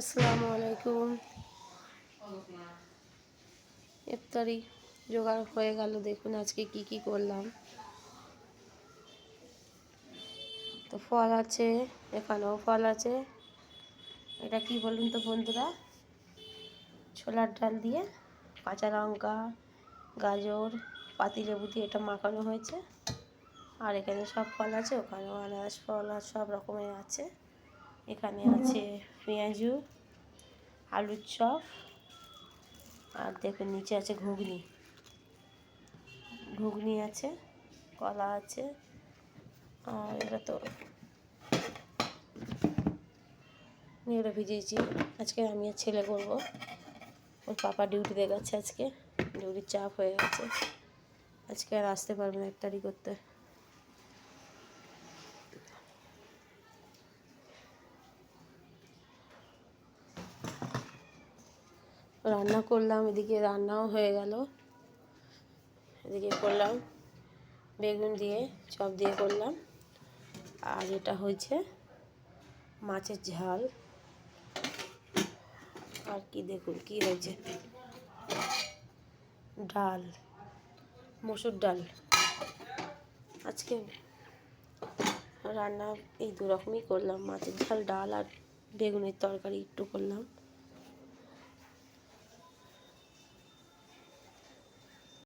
আসসালামু আলাইকুম। ইফতারি জোগাড় হয়ে গেল। দেখুন আজকে কি কি করলাম। তো ফল আছে, এখানেও ফল আছে। এটা কি বলুন তো বন্ধুরা? ছোলার ডাল দিয়ে কাঁচা লঙ্কা, গাজর, পাতিলেবু দিয়ে এটা মাখানো হয়েছে। আর এখানে সব ফল আছে, ওখানেও আনারস ফল আর সব রকমের আছে। এখানে আছে পেঁয়াজু, আলুর চপ, আর দেখুন নিচে আছে ঘুগনি ঘুগনি আছে, কলা আছে। আর এটা তো এটা ভিজিয়েছি। আজকে আমি আর ছেলে করবো। ওর পাপা ডিউটিতে গেছে, আজকে ডিউটির চাপ হয়ে গেছে, আজকে আর আসতে পারবে না ইফতারি করতে। রান্না করলাম, এদিকে রান্নাও হয়ে গেল। এদিকে করলাম বেগুন দিয়ে, চপ দিয়ে করলাম। আর এটা হয়েছে মাছের ঝাল। আর কি দেখুন কি হয়েছে, ডাল, মসুর ডাল। আজকে রান্না এই দু রকমই করলাম, মাছের ঝাল, ডাল আর বেগুনের তরকারি একটু করলাম।